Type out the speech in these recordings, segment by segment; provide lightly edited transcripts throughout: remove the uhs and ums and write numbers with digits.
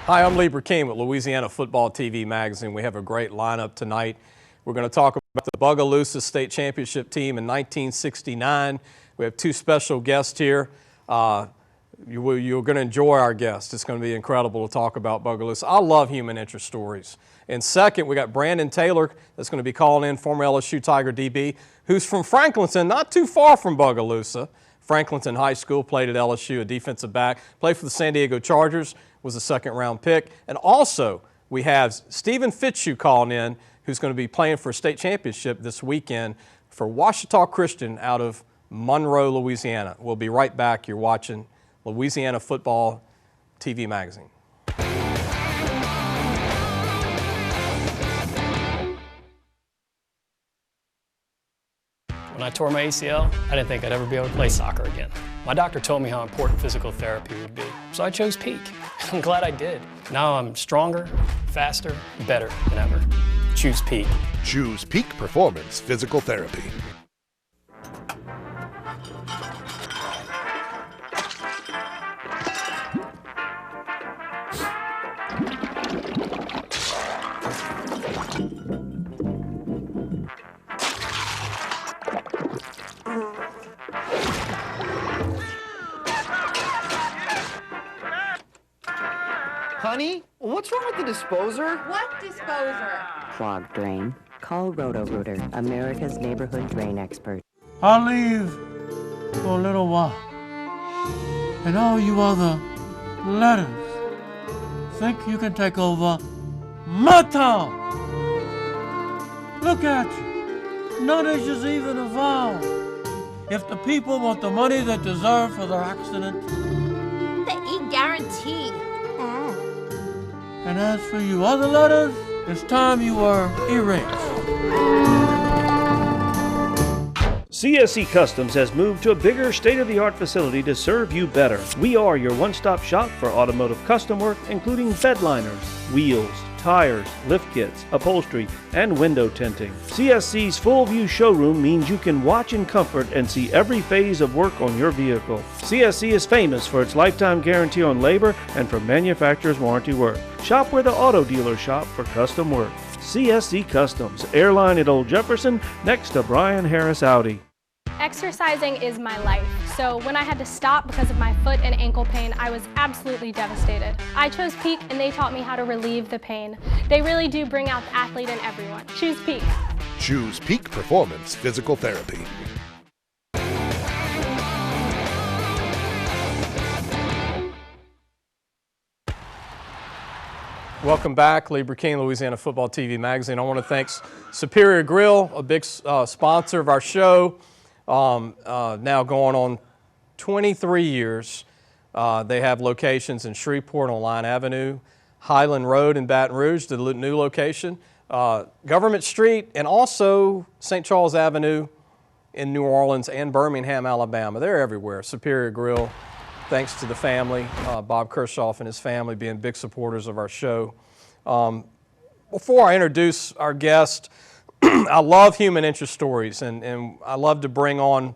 Hi, I'm Lee Burkeen with Louisiana Football TV Magazine. We have a great lineup tonight. We're going to talk about the Bogalusa State Championship team in 1969. We have two special guests here. You're going to enjoy our guests. It's going to be incredible to talk about Bogalusa. I love human interest stories. And second, we got Brandon Taylor that's going to be calling in, former LSU Tiger DB, who's from Franklinton, not too far from Bogalusa. Franklinton High School, played at LSU, a defensive back, played for the San Diego Chargers, was a second-round pick. And also, we have Stephen Fitzhugh calling in, who's going to be playing for a state championship this weekend for Ouachita Christian out of Monroe, Louisiana. We'll be right back. You're watching Louisiana Football TV Magazine. When I tore my ACL, I didn't think I'd ever be able to play soccer again. My doctor told me how important physical therapy would be, so I chose Peak. I'm glad I did. Now I'm stronger, faster, better than ever. Choose Peak. Choose Peak Performance Physical Therapy. Honey, what's wrong with the disposer? What disposer? Clogged drain. Call Roto-Rooter, America's neighborhood drain expert. I'll leave for a little while. And all you other letters think you can take over my town. Look at you. No issues even involved. If the people want the money they deserve for their accident. The E-guarantee. And as for you other letters, it's time you were erased. CSC Customs has moved to a bigger state-of-the-art facility to serve you better. We are your one-stop shop for automotive custom work, including bed liners, wheels, tires, lift kits, upholstery, and window tinting. CSC's full view showroom means you can watch in comfort and see every phase of work on your vehicle. CSC is famous for its lifetime guarantee on labor and for manufacturer's warranty work. Shop where the auto dealers shop for custom work. CSC Customs, airline at Old Jefferson, next to Brian Harris Audi. Exercising is my life, so when I had to stop because of my foot and ankle pain, I was absolutely devastated. I chose Peak and they taught me how to relieve the pain. They really do bring out the athlete in everyone. Choose Peak. Choose Peak Performance Physical Therapy. Welcome back, Lee Burkeen, Louisiana Football TV Magazine. I want to thank Superior Grill, a big sponsor of our show. Now going on 23 years. They have locations in Shreveport on Line Avenue, Highland Road in Baton Rouge, the new location, Government Street, and also St. Charles Avenue in New Orleans and Birmingham, Alabama. They're everywhere. Superior Grill, thanks to the family, Bob Kershoff and his family being big supporters of our show. Before I introduce our guest, I love human interest stories, and I love to bring on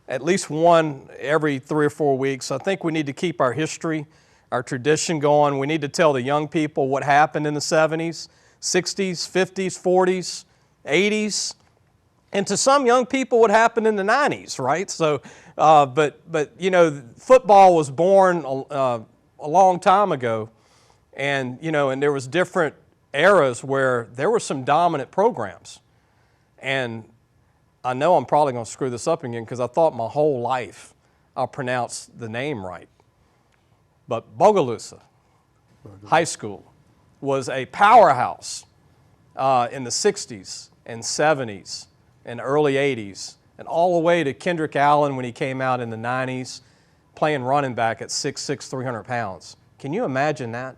at least one every 3 or 4 weeks. I think we need to keep our history, our tradition going. We need to tell the young people what happened in the 70s, 60s, 50s, 40s, 80s, and to some young people what happened in the 90s, right? So, but you know, football was born a long time ago, and you know, and there was different eras where there were some dominant programs. And I know I'm probably going to screw this up again because I thought my whole life I'll pronounce the name right. But Bogalusa High School was a powerhouse in the 60s and 70s and early 80s and all the way to Kendrick Allen when he came out in the 90s playing running back at 6'6", 300 pounds. Can you imagine that?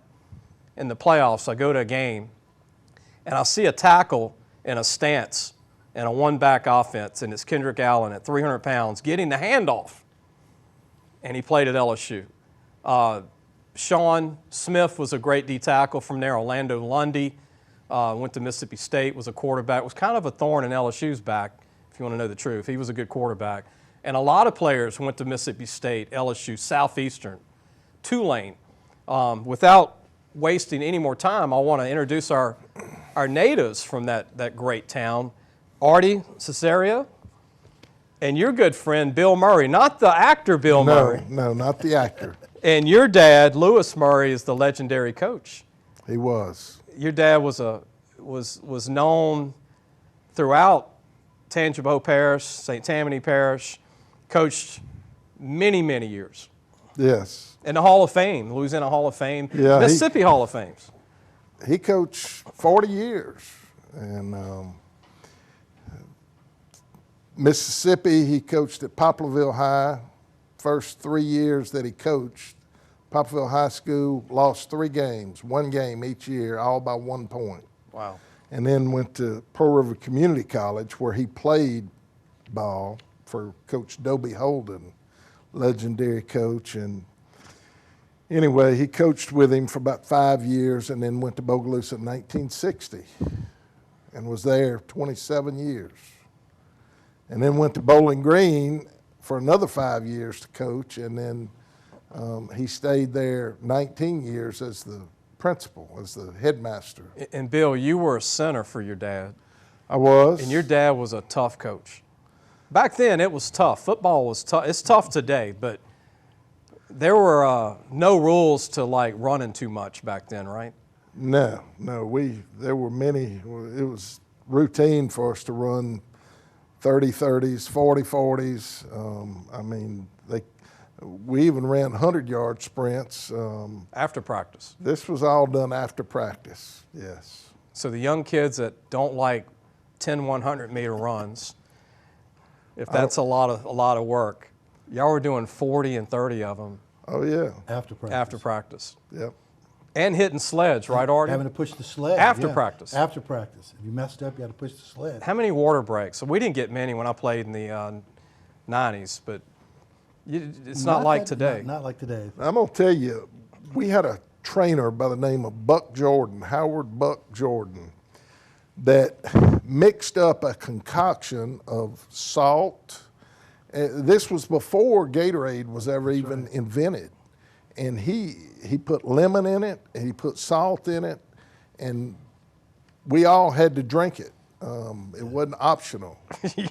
In the playoffs, I go to a game and I see a tackle in a stance and a one-back offense, and it's Kendrick Allen at 300 pounds getting the handoff, and he played at LSU. Sean Smith was a great D-tackle from there. Orlando Lundy went to Mississippi State, was a quarterback, was kind of a thorn in LSU's back, if you want to know the truth. He was a good quarterback. And a lot of players went to Mississippi State, LSU, Southeastern, Tulane. Without wasting any more time, I want to introduce our natives from that great town, Ardie Cesario, and your good friend Bill Murray, not the actor Bill Murray. No, not the actor. And your dad, Lewis Murray, is the legendary coach. He was. Your dad was known throughout Tangipahoa Parish, St. Tammany Parish, coached many, many years. Yes. In the Hall of Fame, Louisiana Hall of Fame, Yeah, Mississippi Hall of Fames. He coached 40 years. And Mississippi, he coached at Poplarville High. First 3 years that he coached, Poplarville High School lost 3 games, 1 game each year, all by 1 point. Wow. And then went to Pearl River Community College, where he played ball for Coach Dobie Holden, legendary coach. And anyway, he coached with him for about 5 years, and then went to Bogalusa in 1960 and was there 27 years. And then went to Bowling Green for another 5 years to coach, and then he stayed there 19 years as the principal, as the headmaster. And Bill, you were a center for your dad. I was. And your dad was a tough coach. Back then, it was tough. Football was tough. It's tough today, but there were no rules to like running too much back then, right? No. There were many. It was routine for us to run 30-30s, 40-40s. I mean, we even ran 100-yard sprints. After practice. This was all done after practice, yes. So the young kids that don't like 10 100-meter runs, if that's a lot of work, y'all were doing 40 and 30 of them. Oh, yeah. After practice. After practice. Yep. And hitting sleds, right, Ardie? Having to push the sled. After yeah. practice. After practice. If you messed up, you had to push the sled. How many water breaks? So we didn't get many when I played in the 90s, but it's not like today. Not like today. I'm going to tell you, we had a trainer by the name of Buck Jordan, Howard Buck Jordan, that mixed up a concoction of salt. This was before Gatorade was ever even invented. And he put lemon in it, and he put salt in it, and we all had to drink it. It wasn't optional.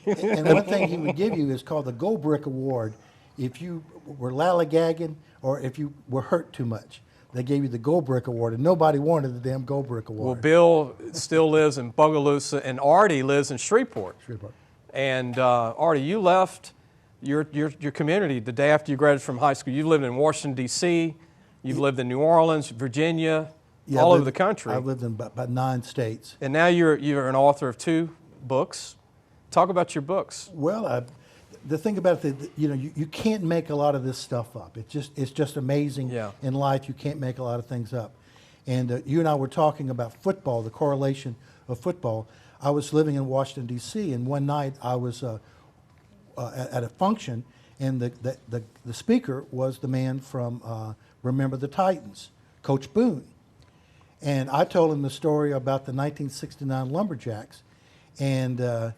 And one thing he would give you is called the Gold Brick Award. If you were lollygagging or if you were hurt too much, they gave you the Gold Brick Award, and nobody wanted the damn Gold Brick Award. Well, Bill still lives in Bogalusa, and Ardie lives in Shreveport. And Ardie, you left your community the day after you graduated from high school. You lived in Washington, D.C., you've lived in New Orleans, Virginia, all over the country. I've lived in about 9 states. And now you're an author of 2 books. Talk about your books. Well, the thing about it, you can't make a lot of this stuff up. It's just amazing in life. You can't make a lot of things up. And you and I were talking about football, the correlation of football. I was living in Washington, D.C., and one night I was at a function, and the speaker was the man from Remember the Titans, Coach Boone. And I told him the story about the 1969 Lumberjacks, and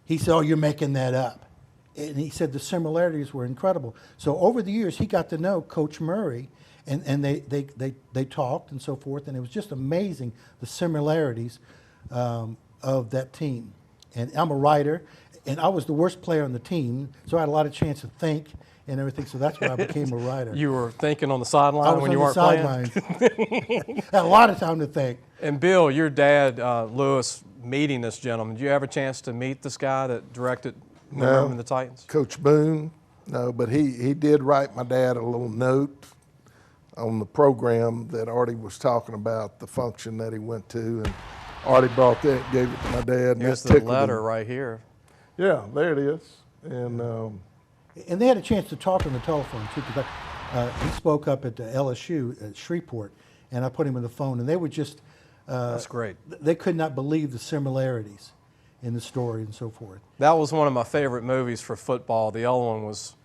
he said, "Oh, you're making that up." And he said the similarities were incredible. So over the years, he got to know Coach Murray, and they talked and so forth, and it was just amazing, the similarities of that team. And I'm a writer, and I was the worst player on the team, so I had a lot of chance to think and everything, so that's why I became a writer. You were thinking on the sideline when you weren't playing? I was on the sidelines. Had a lot of time to think. And Bill, your dad, Lewis, meeting this gentleman, did you have a chance to meet this guy that directed the Titans? Coach Boone, no, but he did write my dad a little note on the program that Ardie was talking about, the function that he went to, and Ardie brought that and gave it to my dad. Here's the letter right here. Yeah, there it is. And they had a chance to talk on the telephone, too, because he spoke up at the LSU at Shreveport, and I put him on the phone, and they were just... That's great. They could not believe the similarities in the story and so forth. That was one of my favorite movies for football. The other one was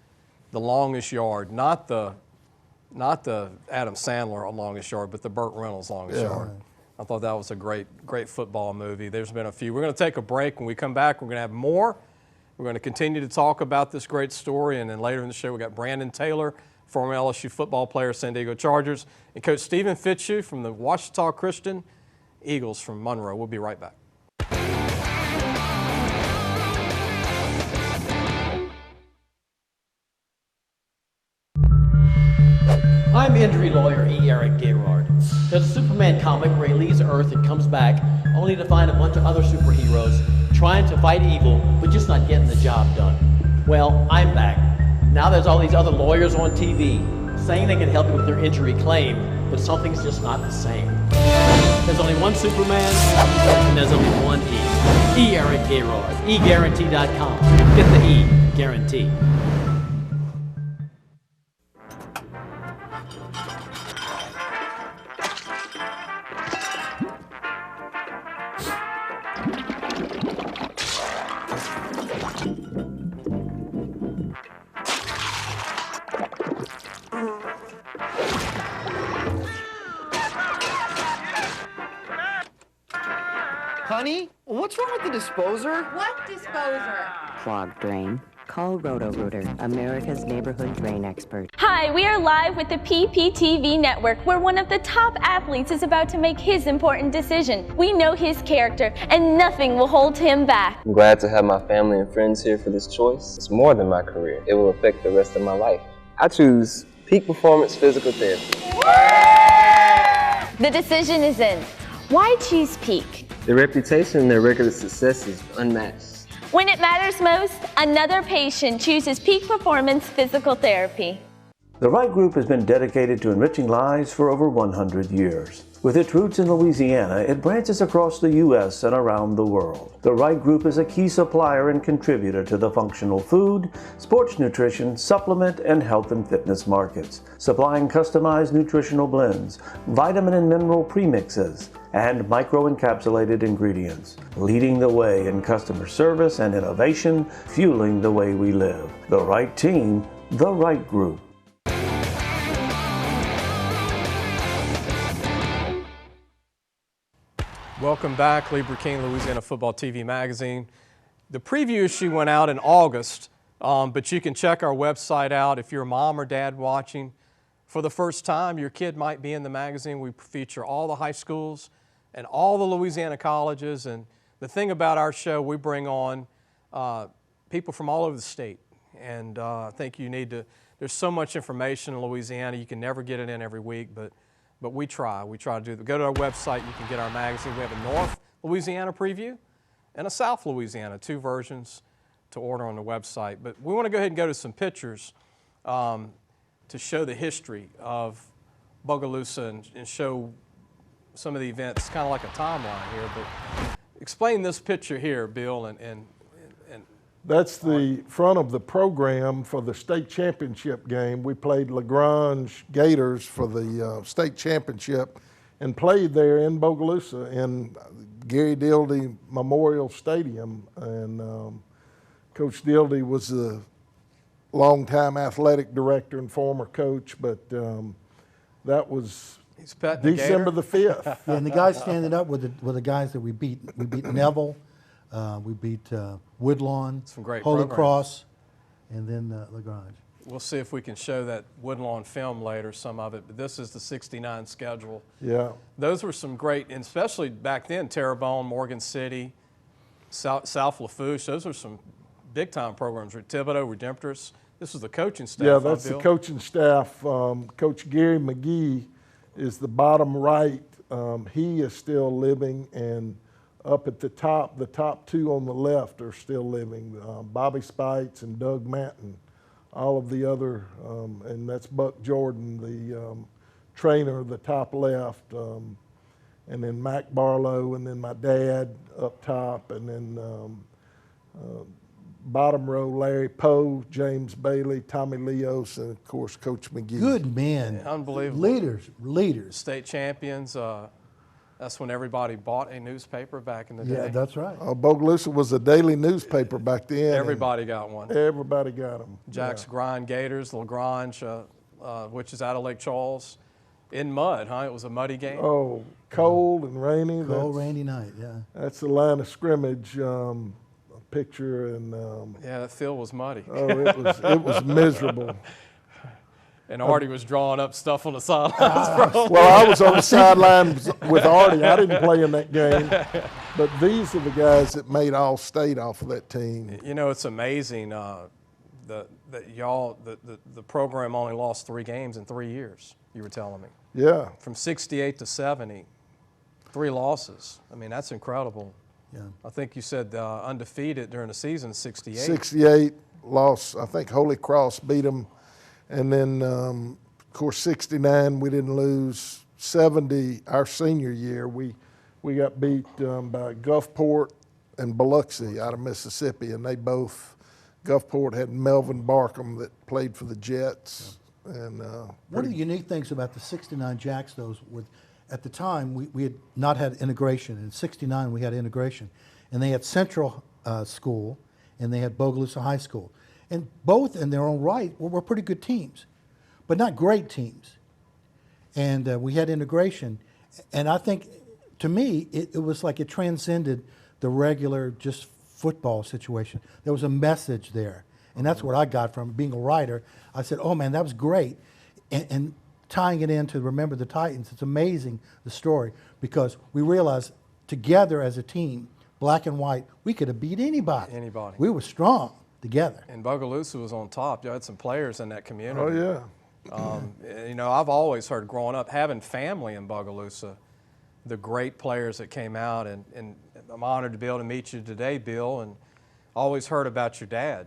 The Longest Yard, not the Adam Sandler Longest Yard, but the Burt Reynolds Longest Yard. I thought that was a great football movie. There's been a few. We're going to take a break. When we come back, we're going to have more We're going to continue to talk about this great story, and then later in the show we got Brandon Taylor, former LSU football player, San Diego Chargers, and Coach Stephen Fitzhugh from the Ouachita Christian Eagles from Monroe. We'll be right back. I'm injury lawyer E. Eric Gaylord. There's a Superman comic where he leaves Earth and comes back only to find a bunch of other superheroes trying to fight evil but just not getting the job done. Well, I'm back. Now there's all these other lawyers on TV saying they can help you with your injury claim, but something's just not the same. There's only one Superman, and there's only one E. E. Eric Gaylord. eGuarantee.com. Get the E. Guarantee. Honey, what's wrong with the disposer? What disposer? Clogged drain? Call Roto-Rooter, America's neighborhood drain expert. Hi, we are live with the PPTV network, where one of the top athletes is about to make his important decision. We know his character, and nothing will hold him back. I'm glad to have my family and friends here for this choice. It's more than my career. It will affect the rest of my life. I choose Peak Performance Physical Therapy. The decision is in. Why choose Peak? Their reputation and their record of success is unmatched. When it matters most, another patient chooses Peak Performance Physical Therapy. The Wright Group has been dedicated to enriching lives for over 100 years. With its roots in Louisiana, it branches across the U.S. and around the world. The Wright Group is a key supplier and contributor to the functional food, sports nutrition, supplement, and health and fitness markets, supplying customized nutritional blends, vitamin and mineral premixes, and microencapsulated ingredients, leading the way in customer service and innovation, fueling the way we live. The Wright Team, the Wright Group. Welcome back, Lee Burkeen, Louisiana Football TV Magazine. The preview issue went out in August, but you can check our website out if you're a mom or dad watching. For the first time, your kid might be in the magazine. We feature all the high schools and all the Louisiana colleges. And the thing about our show, we bring on people from all over the state. And I think you need to, there's so much information in Louisiana, you can never get it in every week, but we try. We try to do that. Go to our website, you can get our magazine. We have a North Louisiana preview and a South Louisiana, 2 versions to order on the website. But we want to go ahead and go to some pictures to show the history of Bogalusa and show some of the events, kind of like a timeline here. But explain this picture here, Bill, and that's the front of the program for the state championship game. We played LaGrange Gators for the state championship and played there in Bogalusa in Gary Dildy Memorial Stadium. And Coach Dildy was the longtime athletic director and former coach, but that was December the 5th. Yeah, and the guys standing up with the guys that we beat. We beat Neville. We beat Woodlawn, some great Holy programs. Cross, and then LaGrange. We'll see if we can show that Woodlawn film later, some of it, but this is the 69 schedule. Yeah. Those were some great, and especially back then, Terrebonne, Morgan City, South Lafourche, those were some big-time programs. Thibodeau, Redemptorist. This was the coaching staff. Yeah, that's the coaching staff. Coach Gary McGee is the bottom right. He is still living, and up at the top 2 on the left are still living. Bobby Spites and Doug Manton. All of the other, and that's Buck Jordan, the trainer, the top left, and then Mac Barlow, and then my dad up top, and then bottom row, Larry Poe, James Bailey, Tommy Leos, and of course Coach McGee. Good men. Yeah, unbelievable. Leaders. State champions. That's when everybody bought a newspaper back in the day. Yeah, that's right. Bogalusa was a daily newspaper back then. Everybody got one. Everybody got them. Jack's Grind Gators, LaGrange, which is out of Lake Charles, in mud, huh? It was a muddy game. Oh, cold and rainy. Cold, rainy night, yeah. That's the line of scrimmage. picture, and yeah, that field was muddy. Oh, it was miserable. And Ardie was drawing up stuff on the sidelines. Well, I was on the sidelines with Ardie. I didn't play in that game. But these are the guys that made All-State off of that team. You know, it's amazing that y'all, the program only lost 3 games in 3 years, you were telling me. Yeah. From 68 to 70, 3 losses. I mean, that's incredible. Yeah. I think you said undefeated during the season, 68. 68, lost, I think Holy Cross beat them. And then, of course, 69, we didn't lose. 70, our senior year, we got beat by Gulfport and Biloxi out of Mississippi, and they both, Gulfport had Melvin Barkham that played for the Jets. And one of the unique things about the 69 Jacks, though, was at the time we had not had integration. In 69, we had integration. And they had Central School, and they had Bogalusa High School. And both, in their own right, were pretty good teams, but not great teams. And we had integration. And I think, to me, it was like it transcended the regular just football situation. There was a message there. And that's what I got from being a writer. I said, oh, man, that was great. And tying it into Remember the Titans, it's amazing, the story, because we realized together as a team, black and white, we could have beat anybody. Anybody. We were strong together. And Bogalusa was on top. You had some players in that community. Oh, yeah. You know, I've always heard growing up, having family in Bogalusa, the great players that came out, and I'm honored to be able to meet you today, Bill, and always heard about your dad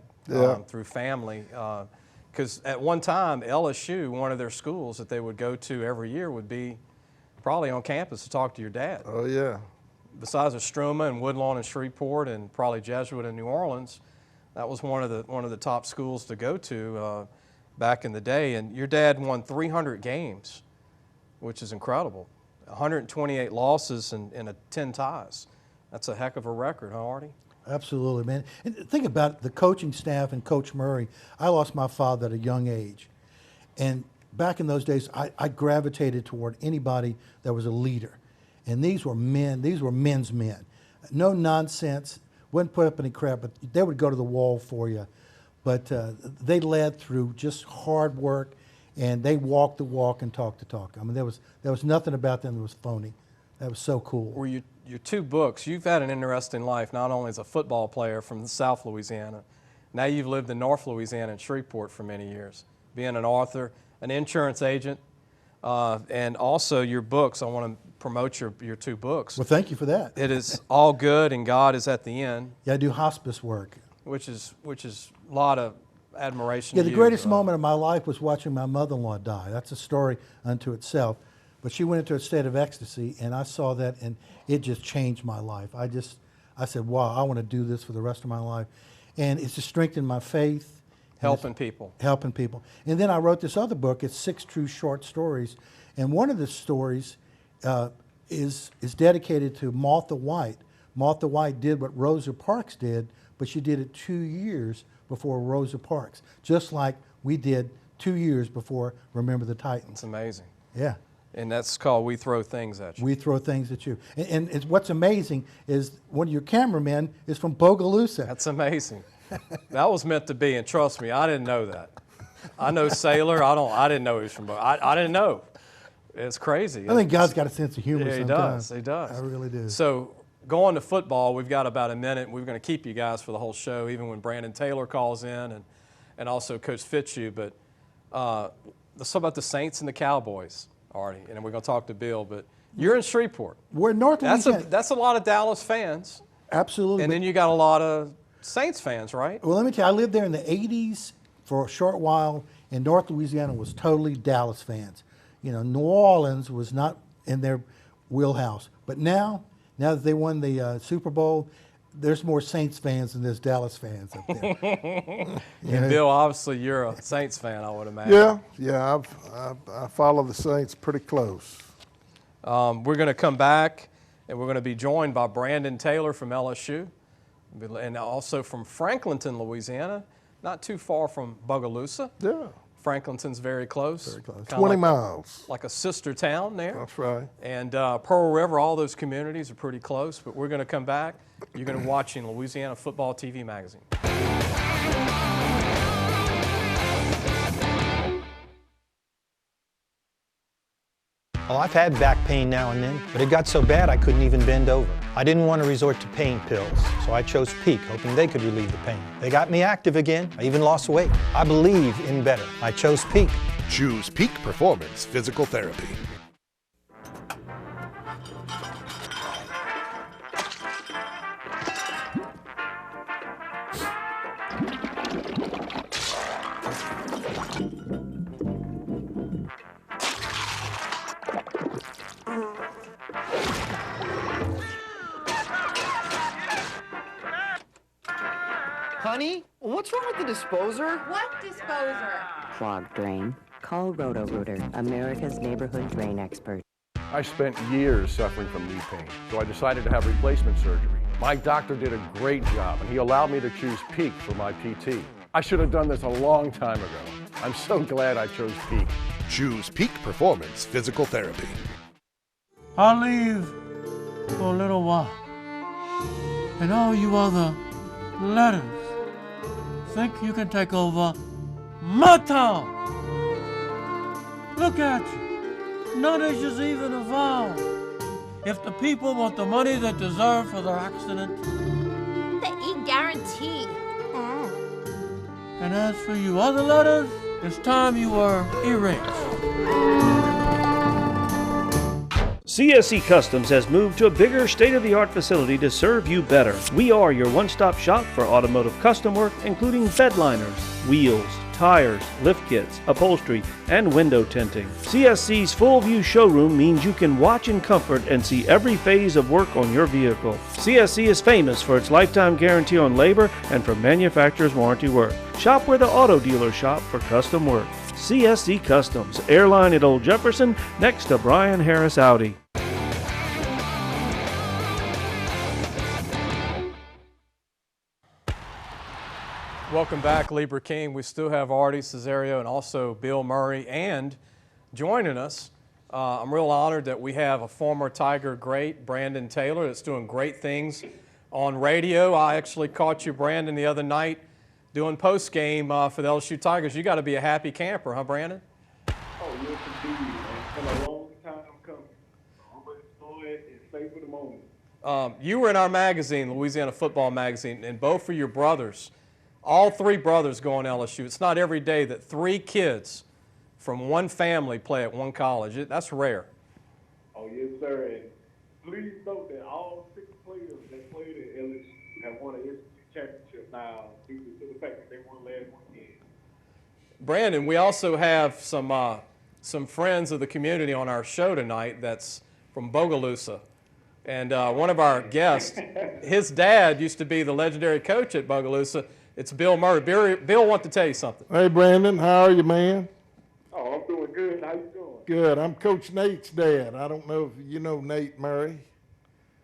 through family. Because at one time, LSU, one of their schools that they would go to every year would be probably on campus to talk to your dad. Oh, yeah. Besides Estruma and Woodlawn and Shreveport and probably Jesuit in New Orleans, that was one of the top schools to go to back in the day. And your dad won 300 games, which is incredible. 128 losses and 10 ties. That's a heck of a record, huh, Ardie? Absolutely, man. And think about the coaching staff and Coach Murray. I lost my father at a young age. And back in those days, I gravitated toward anybody that was a leader. And these were men, these were men's men. No nonsense, wouldn't put up any crap, but they would go to the wall for you. But they led through just hard work, and they walked the walk and talked the talk. I mean, there was nothing about them that was phony. That was so cool. Were your 2 books, you've had an interesting life, not only as a football player from South Louisiana, now you've lived in North Louisiana and Shreveport for many years, being an author, an insurance agent, and also your books. I want to promote your 2 books. Well, thank you for that. It is All Good and God is at the End. Yeah, I do hospice work. Which is a lot of admiration. Yeah, to the you. greatest moment of my life was watching my mother-in-law die. That's a story unto itself. But she went into a state of ecstasy, and I saw that, and it just changed my life. I said, wow, I want to do this for the rest of my life. And it's just strengthened my faith. Helping people. Helping people. And then I wrote this other book. It's 6 true short stories. And one of the stories is dedicated to Martha White. Martha White did what Rosa Parks did, but she did it 2 years before Rosa Parks, just like we did 2 years before Remember the Titans. It's amazing. Yeah. And that's called We Throw Things at You. We Throw Things at You. And what's amazing is one of your cameramen is from Bogalusa. That's amazing. That was meant to be, and trust me, I didn't know that. I know Sailor. I didn't know he was from Bogalusa. I didn't know. It's crazy. I think God's got a sense of humor yeah, sometimes. He does. I really do. So going to football, we've got about a minute. We're going to keep you guys for the whole show, even when Brandon Taylor calls in and also Coach Fitzhugh. But let's talk about the Saints and the Cowboys, Ardie, and then we're going to talk to Bill. But you're in Shreveport. We're in North Louisiana. That's a lot of Dallas fans. Absolutely. And then you got a lot of Saints fans, right? Well, let me tell you, I lived there in the 80s for a short while, and North Louisiana was totally Dallas fans. You know, New Orleans was not in their wheelhouse. But now that they won the Super Bowl, there's more Saints fans than there's Dallas fans up there. And Bill, obviously you're a Saints fan, I would imagine. Yeah, I follow the Saints pretty close. We're going to come back, and we're going to be joined by Brandon Taylor from LSU, and also from Franklinton, Louisiana, not too far from Bogalusa. Yeah. Franklinton's very close. Very close. Kinda 20 like miles. like a sister town there. That's right. And Pearl River, all those communities are pretty close. But we're going to come back. You're going to be watching Louisiana Football TV Magazine. Well, I've had back pain now and then, but it got so bad I couldn't even bend over. I didn't want to resort to pain pills, so I chose Peak, hoping they could relieve the pain. They got me active again. I even lost weight. I believe in better. I chose Peak. Choose Peak Performance Physical Therapy. Honey, what's wrong with the disposer? What disposer? Clogged drain? Call Roto-Rooter, America's neighborhood drain expert. I spent years suffering from knee pain, so I decided to have replacement surgery. My doctor did a great job, and he allowed me to choose Peak for my PT. I should have done this a long time ago. I'm so glad I chose Peak. Choose Peak Performance Physical Therapy. I'll leave for a little while. And all you other letters think you can take over my town. Look at you. No nation's even evolved. If the people want the money they deserve for their accident. The E-guarantee. And as for you other letters, it's time you were erased. CSC Customs has moved to a bigger state-of-the-art facility to serve you better. We are your one-stop shop for automotive custom work, including bed liners, wheels, tires, lift kits, upholstery, and window tinting. CSC's full-view showroom means you can watch in comfort and see every phase of work on your vehicle. CSC is famous for its lifetime guarantee on labor and for manufacturer's warranty work. Shop where the auto dealers shop for custom work. CSC Customs, airline at Old Jefferson, next to Brian Harris Audi. Welcome back, Libra King. We still have Ardie Cesario and also Bill Murray. And joining us, I'm real honored that we have a former Tiger great, Brandon Taylor, that's doing great things on radio. I actually caught you, Brandon, the other night doing post-game for the LSU Tigers. You got to be a happy camper, huh, Brandon? Oh, yes, indeed. It's been a long time coming. I'm ready for it and stay for the moment. You were in our magazine, Louisiana Football Magazine, and both of your brothers, all three brothers go on LSU. It's not every day that three kids from one family play at one college. That's rare. Oh, yes, sir. And please note that all 6 players that played at LSU have won an SEC championship now due to the fact that they won last weekend. Brandon, we also have some friends of the community on our show tonight that's from Bogalusa. And one of our guests, his dad used to be the legendary coach at Bogalusa. It's Bill Murray. Bill wants to tell you something. Hey, Brandon, how are you, man? Oh, I'm doing good. How you doing? Good. I'm Coach Nate's dad. I don't know if you know Nate Murray.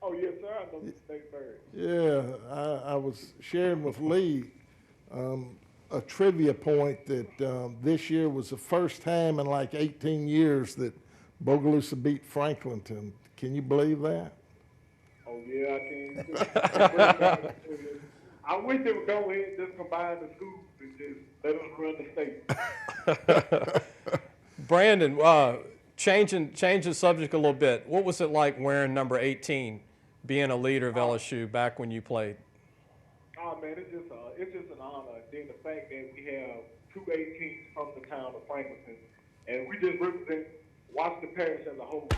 Oh, yes, sir. I know Nate Murray. Yeah, I was sharing with Lee a trivia point that this year was the first time in like 18 years that Bogalusa beat Franklinton. Can you believe that? Oh, yeah, I can. I wish they would go ahead and just combine the schools and just let us run the state. Brandon, change the subject a little bit. What was it like wearing number 18, being a leader of LSU back when you played? Oh, man, it's just an honor. And then the fact that we have 2 18s from the town of Franklinton, and we just represent Washington Parish as a whole.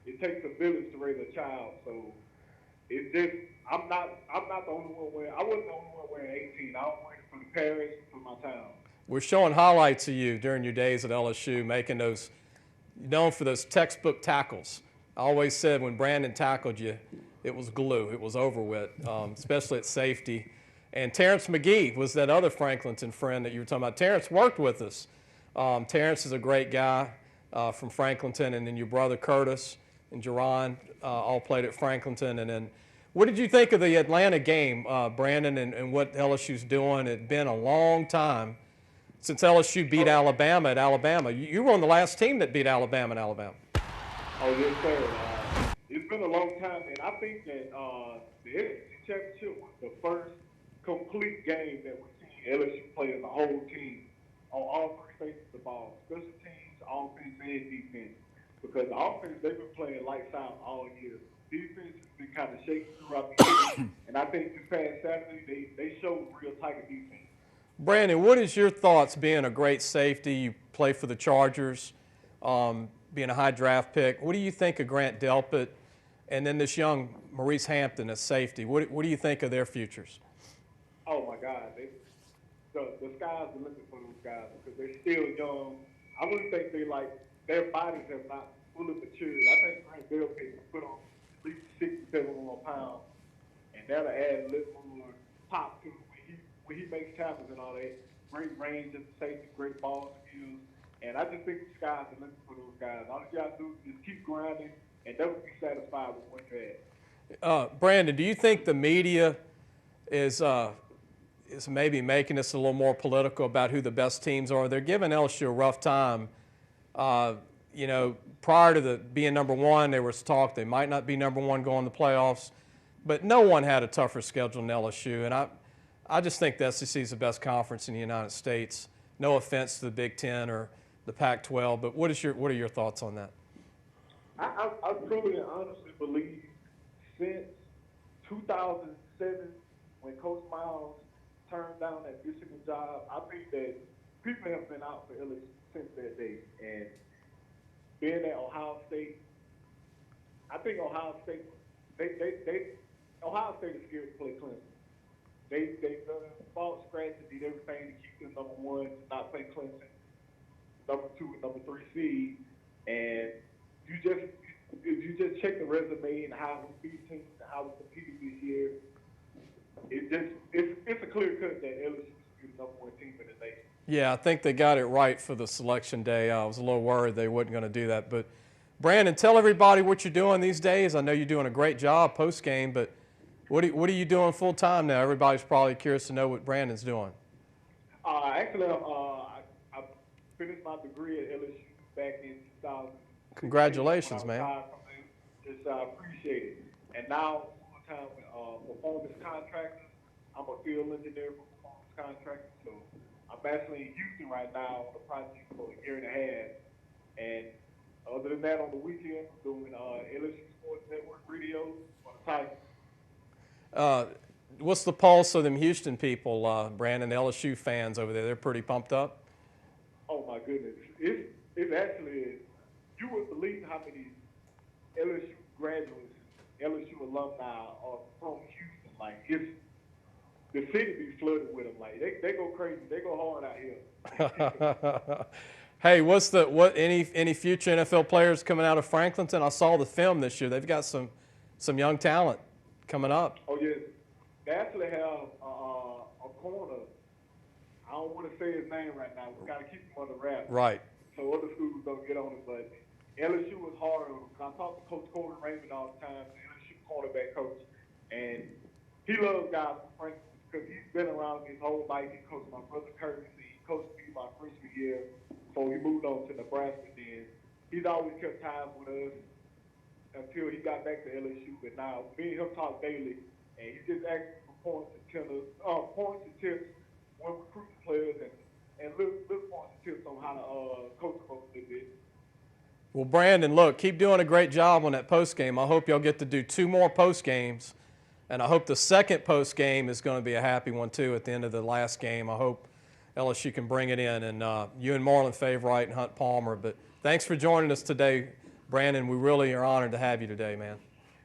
It takes a village to raise a child, so it's just I'm not the only one wearing. I wasn't the only one wearing 18. I was wearing it for the parish, for my town. We're showing highlights of you during your days at LSU, making those, known for those textbook tackles. I always said when Brandon tackled you, it was glue. It was over with, especially at safety. And Terrence McGee was that other Franklinton friend that you were talking about. Terrence worked with us. Terrence is a great guy from Franklinton, and then your brother Curtis and Jerron all played at Franklinton. And then what did you think of the Atlanta game, Brandon, and what LSU's doing? It's been a long time since LSU beat Alabama at Alabama. You were on the last team that beat Alabama in Alabama. Oh, yes, sir. It's been a long time, and I think that the SEC championship was the first complete game that we've seen LSU play as a whole team on all three faces of the ball, special teams, offense, and defense. Because the offense, they've been playing lights out all year. Defense has been kind of shaky throughout the year, and I think this past Saturday they showed real Tiger defense. Brandon, what is your thoughts being a great safety? You play for the Chargers, being a high draft pick. What do you think of Grant Delpit and then this young Maurice Hampton as safety? What do you think of their futures? Oh, my God. The sky's the limit for those guys because they're still young. I really think their bodies have not fully matured. I think Grant Delpit can put on at least 67 more pounds, and that'll add a little more pop to him when he makes tackles and all that. Great range of safety, great ball skills, and I just think the sky's the limit for those guys. All you got to do is just keep grinding and never be satisfied with what you're at. Brandon, do you think the media is maybe making this a little more political about who the best teams are? They're giving LSU a rough time. You know, prior to being number one, there was talk they might not be number one going to the playoffs, but no one had a tougher schedule than LSU, and I just think the SEC is the best conference in the United States. No offense to the Big Ten or the Pac-12, but what are your thoughts on that? I truly and honestly believe since 2007, when Coach Miles turned down that Michigan job, I think that people have been out for LSU since that day. And being at Ohio State, I think Ohio State, Ohio State is scared to play Clemson. They fought, scratched, and did everything to keep them number one, to not play Clemson, number 2 and number 3 seed. And if you just check the resume and how we beat teams and how we competed this year, it's a clear cut that LSU is the number one team in the nation. Yeah, I think they got it right for the selection day. I was a little worried they wasn't going to do that. But, Brandon, tell everybody what you're doing these days. I know you're doing a great job post-game, but what are you doing full-time now? Everybody's probably curious to know what Brandon's doing. Actually, I finished my degree at LSU back in 2000. Congratulations, man. I appreciate it. And now, full-time performance contractor. I'm a field engineer for performance contractors. So I'm actually in Houston right now on a project for a year and a half. And other than that, on the weekend, I'm doing LSU Sports Network radio for the Titans. What's the pulse of them Houston people, Brandon, the LSU fans over there? They're pretty pumped up? Oh, my goodness. It's actually, you would believe how many LSU graduates, LSU alumni are from Houston. Like, the city be flooded with them. Like, they go crazy. They go hard out here. Hey, any future NFL players coming out of Franklinton? I saw the film this year. They've got some young talent coming up. Oh, yes. They actually have a corner. I don't want to say his name right now. We got to keep him under wraps. Right. So other schools don't get on it. But LSU was hard. I talk to Coach Colton Raymond all the time, the LSU cornerback coach, and he loves guys from Franklinton because he's been around his whole life. He coached my brother Curtis. He coached me my freshman year before he moved on to Nebraska. Then he's always kept ties with us until he got back to LSU. But now me and him talk daily, and he just asks for points and tips when recruiting players and little points and tips on how to coach them a little bit. Well, Brandon, look, keep doing a great job on that post game. I hope y'all get to do 2 more post games, and I hope the second post game is going to be a happy one too. At the end of the last game, I hope LSU can bring it in, and you and Marlon Favorite and Hunt Palmer. But thanks for joining us today, Brandon. We really are honored to have you today, man.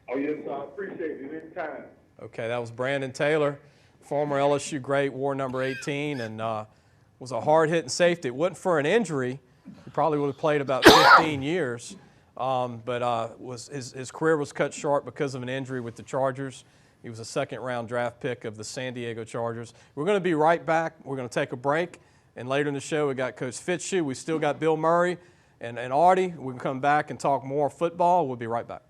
Oh yes, I appreciate it. Anytime. Okay, that was Brandon Taylor, former LSU great, wore number 18, and was a hard-hitting safety. It wasn't for an injury. He probably would have played about 15 years, but his career was cut short because of an injury with the Chargers. He was a second-round draft pick of the San Diego Chargers. We're going to be right back. We're going to take a break, and later in the show we got Coach Fitzhugh. We still got Bill Murray and Ardie. We can come back and talk more football. We'll be right back.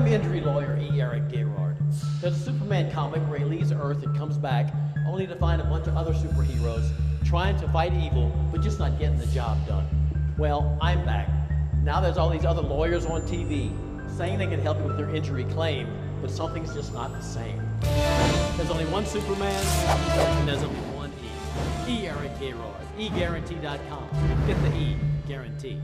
I'm injury lawyer E. Eric Gerard. There's a Superman comic where he leaves Earth and comes back only to find a bunch of other superheroes trying to fight evil, but just not getting the job done. Well, I'm back. Now there's all these other lawyers on TV saying they can help you with your injury claim, but something's just not the same. There's only one Superman, and there's only one E. E. Eric Gerard. eGuarantee.com. Get the E. Guarantee.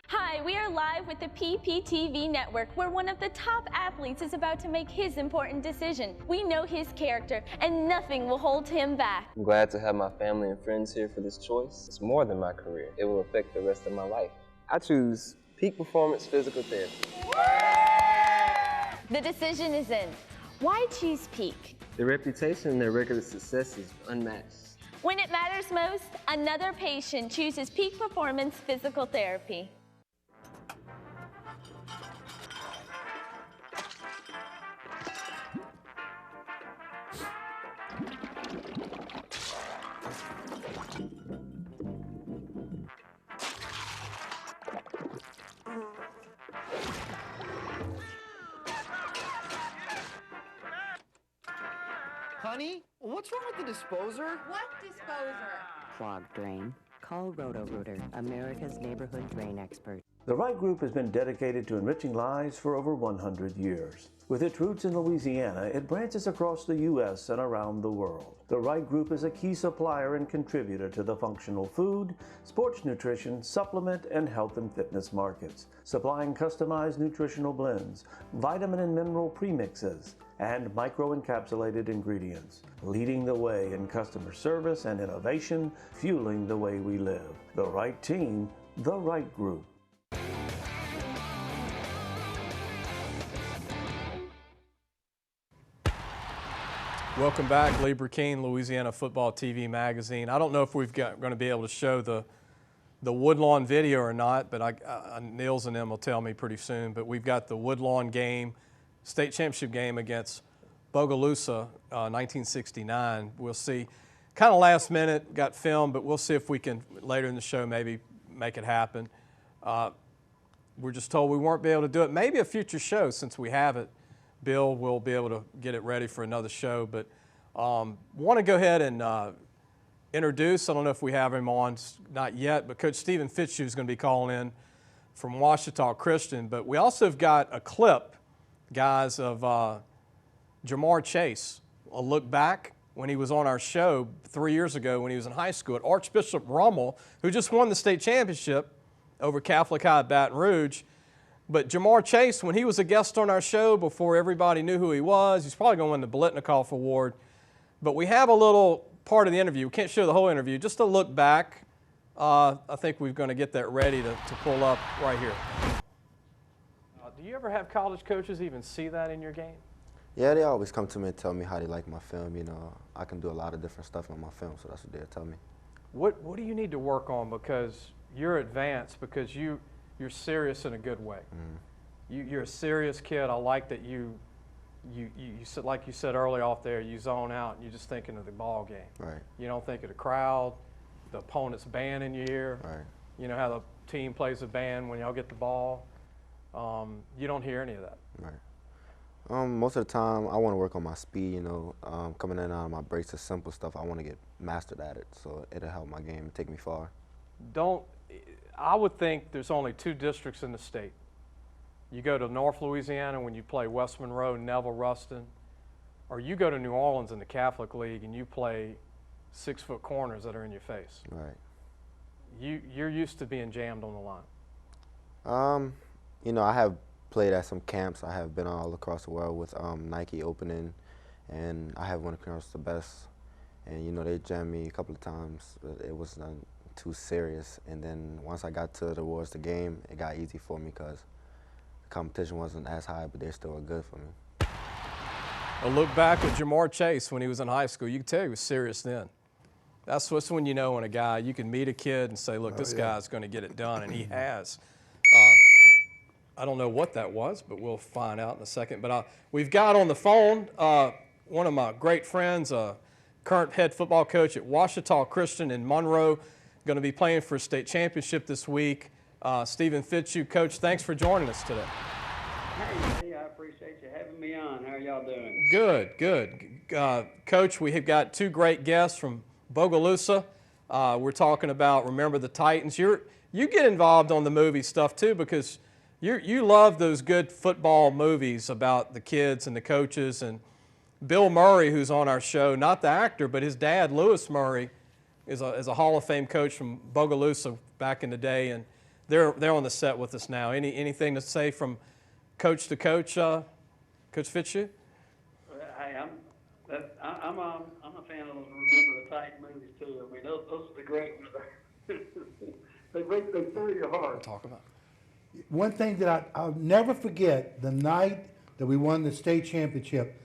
Hi, we are live with the PPTV network, where one of the top athletes is about to make his important decision. We know his character, and nothing will hold him back. I'm glad to have my family and friends here for this choice. It's more than my career. It will affect the rest of my life. I choose Peak Performance Physical Therapy. The decision is in. Why choose Peak? Their reputation and their record of success is unmatched. When it matters most, another patient chooses Peak Performance Physical Therapy. Honey, what's wrong with the disposer? What disposer? Clogged drain. Call Roto-Rooter, America's neighborhood drain expert. The Wright Group has been dedicated to enriching lives for over 100 years. With its roots in Louisiana, it branches across the U.S. and around the world. The Wright Group is a key supplier and contributor to the functional food, sports nutrition, supplement, and health and fitness markets, supplying customized nutritional blends, vitamin and mineral premixes, and micro-encapsulated ingredients, leading the way in customer service and innovation, fueling the way we live. The Wright Team, the Wright Group. Welcome back, Lee Burkeen, Louisiana Football TV Magazine. I don't know if we've going to be able to show the Woodlawn video or not, but Nils and them will tell me pretty soon. But we've got the Woodlawn game, state championship game against Bogalusa, 1969. We'll see. Kind of last minute, got filmed, but we'll see if we can, later in the show, maybe make it happen. We're just told we won't be able to do it. Maybe a future show, since we have it. Bill will be able to get it ready for another show, but want to go ahead and introduce, I don't know if we have him on, not yet, but Coach Stephen Fitzhugh is going to be calling in from Ouachita Christian. But we also have got a clip, guys, of Jamar Chase, a look back when he was on our show 3 years ago when he was in high school at Archbishop Rummel, who just won the state championship over Catholic High at Baton Rouge. But Jamar Chase, when he was a guest on our show before everybody knew who he was, he's probably going to win the Bolitnikoff Award. But we have a little part of the interview. We can't show the whole interview, just a look back. I think we're going to get that ready to pull up right here. Do you ever have college coaches even see that in your game? Yeah, they always come to me and tell me how they like my film. You know, I can do a lot of different stuff on my film, so that's what they'll tell me. What do you need to work on, because you're advanced, because you're serious in a good way. You're a serious kid. I like that you said, like you said earlier off there, you zone out and you're just thinking of the ball game. Right. You don't think of the crowd, the opponent's band in your ear. Right. You know how the team plays a band when y'all get the ball. You don't hear any of that. Right. Most of the time, I want to work on my speed. You know, coming in and out of my breaks, the simple stuff. I want to get mastered at it, so it'll help my game and take me far. I would think there's only 2 districts in the state. You go to North Louisiana when you play West Monroe, Neville, Ruston, or you go to New Orleans in the Catholic League and you play 6-foot corners that are in your face. Right. You're used to being jammed on the line. You know, I have played at some camps. I have been all across the world with Nike opening, and I have won across the best. And you know, they jammed me a couple of times, but it wasn't too serious. And then once I got towards the game, it got easy for me because the competition wasn't as high, but they still were good for me. A look back at Jamar Chase when he was in high school. You can tell he was serious then. That's when you know when a guy, you can meet a kid and say, look, this guy's going to get it done, and he has. I don't know what that was, but we'll find out in a second. But we've got on the phone one of my great friends, current head football coach at Ouachita Christian in Monroe, going to be playing for a state championship this week. Stephen Fitzhugh. Coach, thanks for joining us today. Hey, I appreciate you having me on. How are y'all doing? Good, good. Coach, we have got two great guests from Bogalusa. We're talking about Remember the Titans. You get involved on the movie stuff too, because you love those good football movies about the kids and the coaches. And Bill Murray, who's on our show, not the actor, but his dad, Lewis Murray, is a Hall of Fame coach from Bogalusa back in the day, and they're on the set with us now. Anything to say from coach to coach, Coach Fitzhugh? Hey, I'm a fan of those Remember the Titans movies too. I mean, those are the great ones. they fill your heart. Talk about. One thing that I'll never forget, the night that we won the state championship,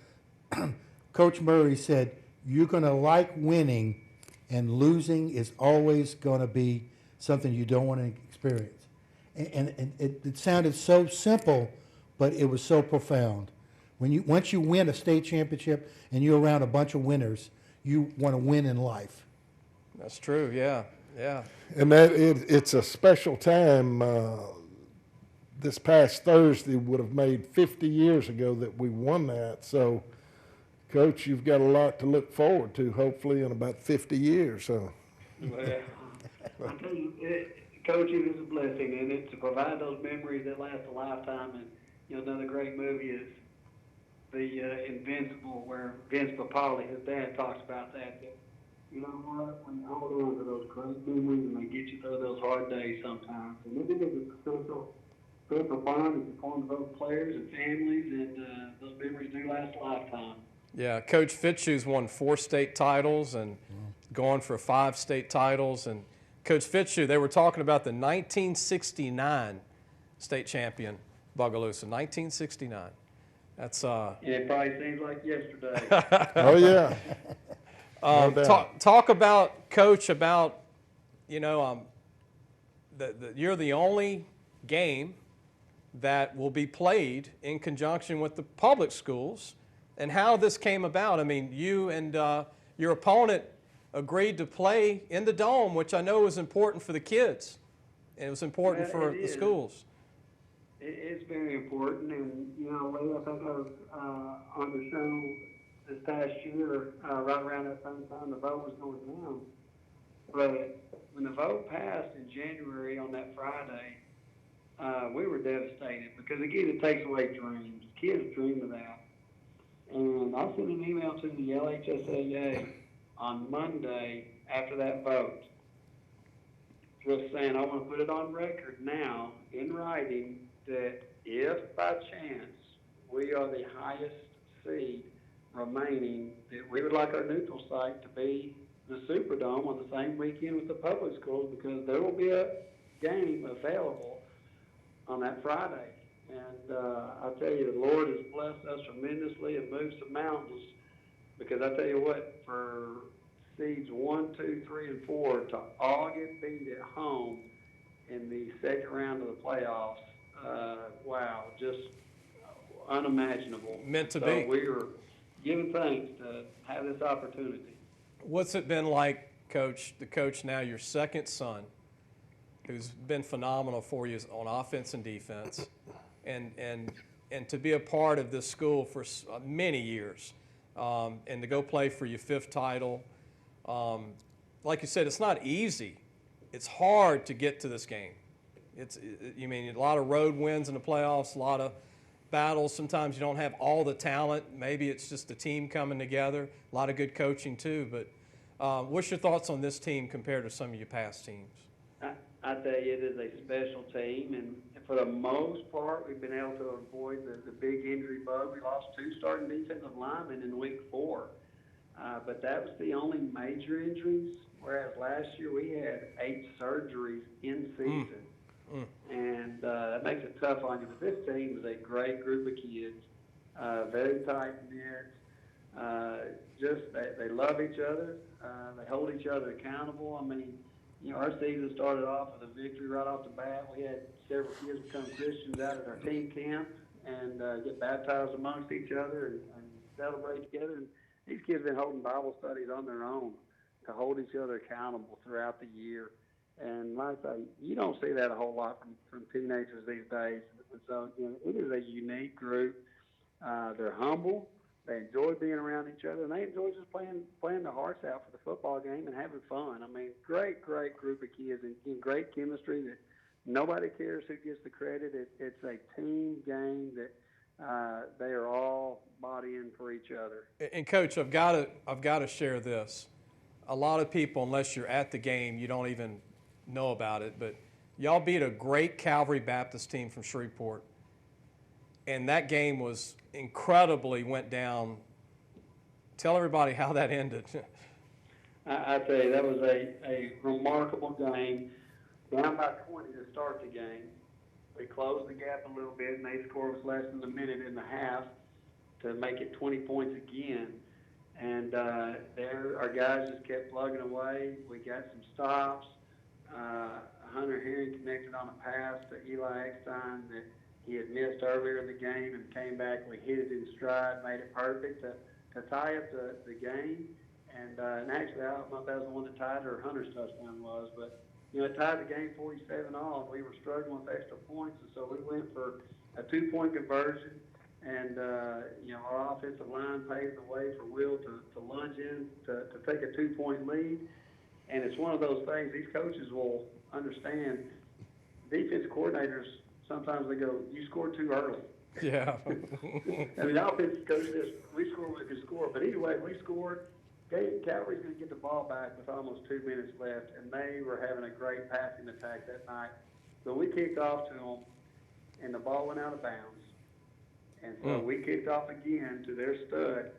Coach Murray said, "You're going to like winning, and losing is always going to be something you don't want to experience." And it sounded so simple, but it was so profound. Once you win a state championship and you're around a bunch of winners, you want to win in life. That's true. Yeah, yeah. And it's a special time. This past Thursday would have made 50 years ago that we won that. So, Coach, you've got a lot to look forward to, hopefully, in about 50 years. So. Well, I tell you, coaching is a blessing, and to provide those memories that last a lifetime. And another great movie is the Invincible, where Vince Papali, his dad, talks about that. You know what? When you hold on to those great memories, and they get you through those hard days sometimes, and it is a special bond that you form with those players and families, and those memories do last a lifetime. Yeah, Coach Fitzhugh's won 4 state titles and going for 5 state titles. And Coach Fitzhugh, they were talking about the 1969 state champion Bogalusa, 1969. That's it probably seems like yesterday. Oh yeah. Talk about, Coach, about you're the only game that will be played in conjunction with the public schools, and how this came about. I mean, you and your opponent agreed to play in the Dome, which I know was important for the kids, and it was important for the schools. It's very important, and Lee, I think I was on the show this past year, right around that same time the vote was going down. But when the vote passed in January on that Friday, we were devastated because, again, it takes away dreams. Kids dream of that. And I sent an email to the LHSAA on Monday after that vote, just saying I want to put it on record now in writing that if by chance we are the highest seed remaining, that we would like our neutral site to be the Superdome on the same weekend with the public schools, because there will be a game available on that Friday. And I tell you, the Lord has blessed us tremendously and moved some mountains, because I tell you what, for seeds 1, 2, 3, and 4 to all get beat at home in the second round of the playoffs, wow, just unimaginable. Meant to so be. We are giving thanks to have this opportunity. What's it been like, Coach, the coach now, your second son, who's been phenomenal for you on offense and defense, and to be a part of this school for many years, and to go play for your 5th title? Like you said, it's not easy. It's hard to get to this game. You mean a lot of road wins in the playoffs, a lot of battles. Sometimes you don't have all the talent. Maybe it's just the team coming together. A lot of good coaching too. But what's your thoughts on this team compared to some of your past teams? I tell you, it is a special team, and for the most part, we've been able to avoid the big injury bug. We lost 2 starting defensive linemen in week 4, but that was the only major injuries, whereas last year we had 8 surgeries in season. And that makes it tough on you. But this team is a great group of kids, very tight-knit. They love each other. They hold each other accountable. I mean, our season started off with a victory right off the bat. We had several kids become Christians out at our team camp and get baptized amongst each other and celebrate together. And these kids have been holding Bible studies on their own to hold each other accountable throughout the year. And like I say, you don't see that a whole lot from teenagers these days. So, it is a unique group. They're humble. They enjoy being around each other, and they enjoy just playing their hearts out for the football game and having fun. I mean, great group of kids and great chemistry that nobody cares who gets the credit. It's a team game that they are all bought in for each other. And Coach, I've got to share this. A lot of people, unless you're at the game, you don't even know about it. But y'all beat a great Calvary Baptist team from Shreveport, and that game was went down. Tell everybody how that ended. I tell you, that was a remarkable game. Down by 20 to start the game. We closed the gap a little bit, and they scored with less than a minute and a half to make it 20 points again. And our guys just kept plugging away. We got some stops. Hunter Herring connected on a pass to Eli Eckstein that he had missed earlier in the game and came back. We hit it in stride, made it perfect to tie up the game. And actually, I don't know if that was the one that tied or Hunter's touchdown was, but it tied the game 47-all. We were struggling with extra points, and so we went for a 2-point conversion. And our offensive line paved the way for Will to lunge in to take a 2-point lead. And it's one of those things these coaches will understand. Defense coordinators, sometimes they go, "You scored too early." Yeah. And the offensive coach says, "We scored when we could score." But anyway, we scored. Calvary's going to get the ball back with almost 2 minutes left, and they were having a great passing attack that night. So we kicked off to them, and the ball went out of bounds. And so we kicked off again to their stud,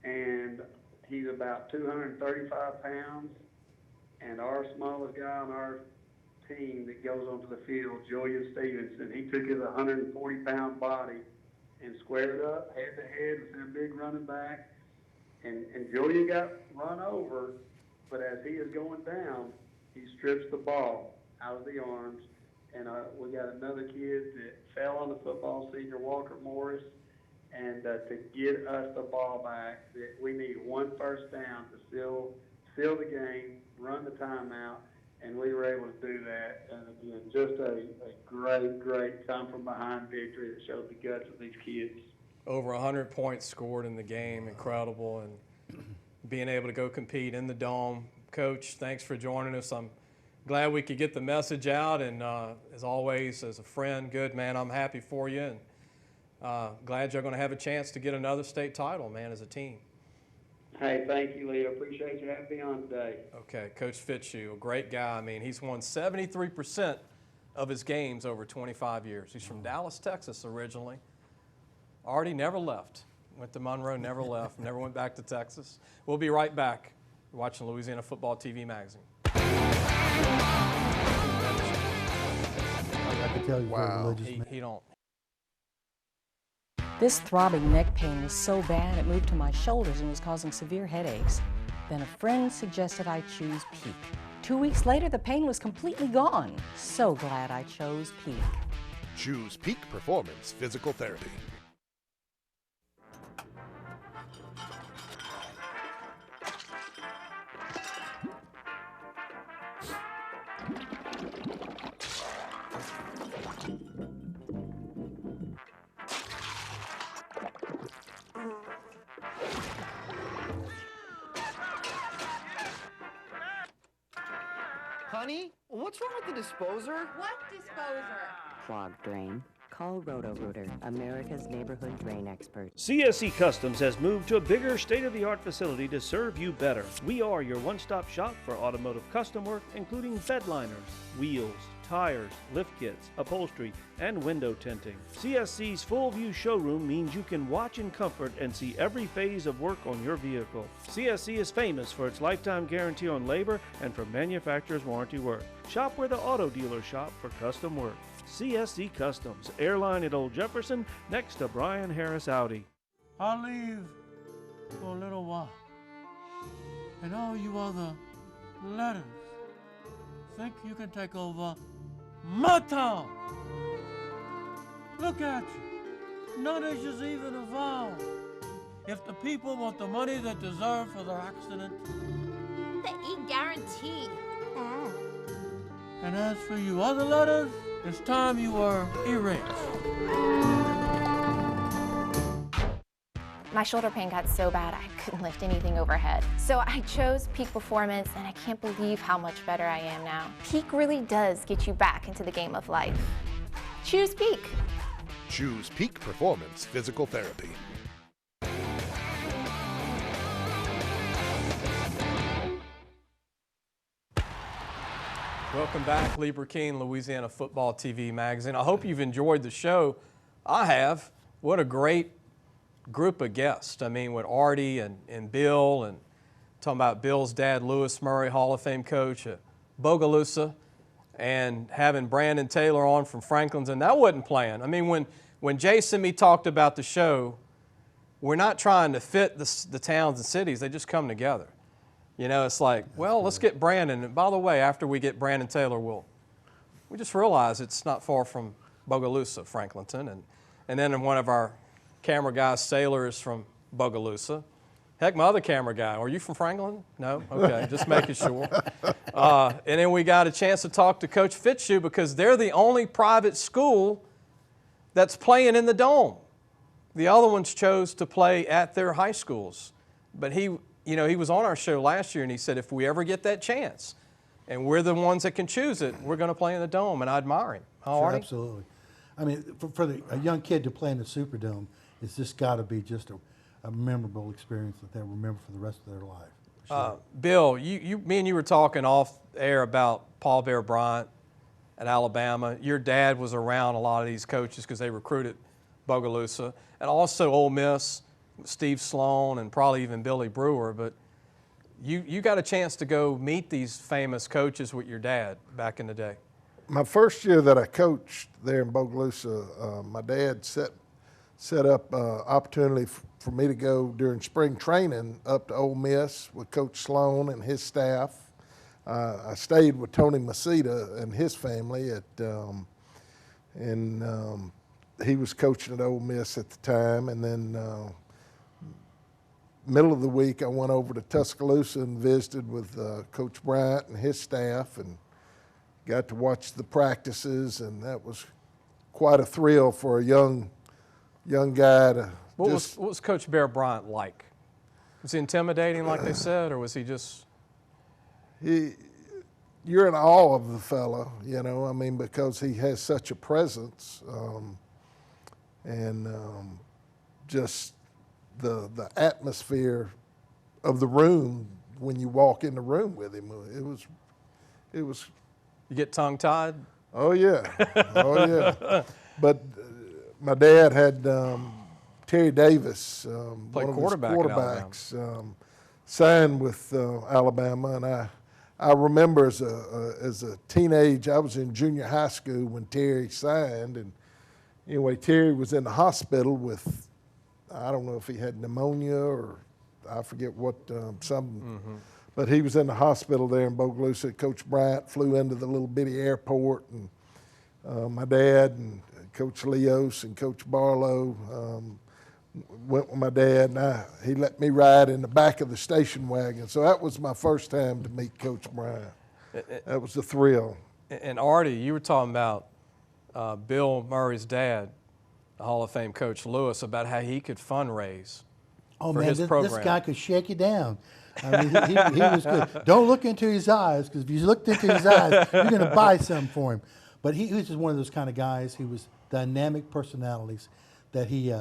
and he's about 235 pounds. And our smallest guy on our team that goes onto the field, Julian Stevenson, he took his 140-pound body and squared up head-to-head with their big running back. And Julian got run over, but as he is going down, he strips the ball out of the arms. And we got another kid that fell on the football, senior Walker Morris. And to get us the ball back, that we need one first down to seal the game, run the timeout, and we were able to do that. And again, just a great come-from-behind victory that showed the guts of these kids. Over 100 points scored in the game, incredible, and being able to go compete in the Dome. Coach, thanks for joining us. I'm glad we could get the message out, and as always, as a friend, good man, I'm happy for you, and glad you're going to have a chance to get another state title, man, as a team. Hey, thank you, Leo. Appreciate you having me on today. Okay, Coach Fitzhugh, a great guy. I mean, he's won 73% of his games over 25 years. He's from Dallas, Texas originally. Ardie never left. Went to Monroe, never left, never went back to Texas. We'll be right back. You're watching Louisiana Football TV Magazine. I can tell you Wow. He don't. This throbbing neck pain was so bad it moved to my shoulders and was causing severe headaches. Then a friend suggested I choose Peak. 2 weeks later, the pain was completely gone. So glad I chose Peak. Choose Peak Performance Physical Therapy. Honey, what's wrong with the disposer? What disposer? Clogged drain? Call Roto-Rooter, America's neighborhood drain expert. CSC Customs has moved to a bigger, state-of-the-art facility to serve you better. We are your one-stop shop for automotive custom work, including bed liners, wheels, tires, lift kits, upholstery, and window tinting. CSC's full-view showroom means you can watch in comfort and see every phase of work on your vehicle. CSC is famous for its lifetime guarantee on labor and for manufacturer's warranty work. Shop where the auto dealers shop for custom work. CSC Customs, airline at Old Jefferson, next to Brian Harris Audi. I'll leave for a little while. And all you other letters think you can take over my town. Look at you. None of you's even involved. If the people want the money they deserve for their accident, The E guarantee. And as for you other letters, it's time you were erased. My shoulder pain got so bad I couldn't lift anything overhead. So I chose Peak Performance, and I can't believe how much better I am now. Peak really does get you back into the game of life. Choose Peak. Choose Peak Performance Physical Therapy. Welcome back, Lee Burkeen, Louisiana Football TV Magazine. I hope you've enjoyed the show. I have. What a great group of guests. I mean, with Ardie and Bill, and talking about Bill's dad, Lewis Murray, Hall of Fame coach at Bogalusa, and having Brandon Taylor on from Franklin's, and that wasn't planned. I mean, when Jason and me talked about the show, we're not trying to fit the towns and cities. They just come together. You know, it's like, well, let's get Brandon. And by the way, after we get Brandon Taylor, we just realize it's not far from Bogalusa, Franklinton. And then one of our camera guys, Sailor, is from Bogalusa. Heck, my other camera guy, are you from Franklin? No? Okay, just making sure. And then we got a chance to talk to Coach Fitzhugh because they're the only private school that's playing in the Dome. The other ones chose to play at their high schools. But he was on our show last year, and he said, if we ever get that chance, and we're the ones that can choose it, we're going to play in the Dome, and I admire him. Sure, absolutely. I mean, for a young kid to play in the Superdome, it's just got to be just a memorable experience that they'll remember for the rest of their life. Sure. Bill, me and you were talking off air about Paul Bear Bryant at Alabama. Your dad was around a lot of these coaches because they recruited Bogalusa, and also Ole Miss, Steve Sloan, and probably even Billy Brewer. But you got a chance to go meet these famous coaches with your dad back in the day. My first year that I coached there in Bogalusa, my dad set up opportunity for me to go during spring training up to Ole Miss with Coach Sloan and his staff. I stayed with Tony Masita and his family he was coaching at Ole Miss at the time, and then middle of the week I went over to Tuscaloosa and visited with Coach Bryant and his staff and got to watch the practices, and that was quite a thrill for a young guy to What was Coach Bear Bryant like? Was he intimidating like they said, or was he just? You're in awe of the fella, you know, I mean, because he has such a presence, and just the atmosphere of the room when you walk in the room with him, it was. You get tongue-tied? Oh yeah, oh yeah. But my dad had Terry Davis, one of his quarterbacks, signed with Alabama, and I remember as a teenage, I was in junior high school when Terry signed, and anyway, Terry was in the hospital with, I don't know if he had pneumonia or I forget what, but he was in the hospital there in Bogalusa. Coach Bryant flew into the little bitty airport, and my dad and Coach Leos and Coach Barlow went with my dad, and he let me ride in the back of the station wagon. So that was my first time to meet Coach Bryant. That was a thrill. And Ardie, you were talking about Bill Murray's dad, the Hall of Fame coach Lewis, about how he could fundraise for his program. This guy could shake you down. I mean, he was good. Don't look into his eyes, because if you looked into his eyes, you're going to buy something for him. But he was just one of those kind of guys. He was dynamic personalities that he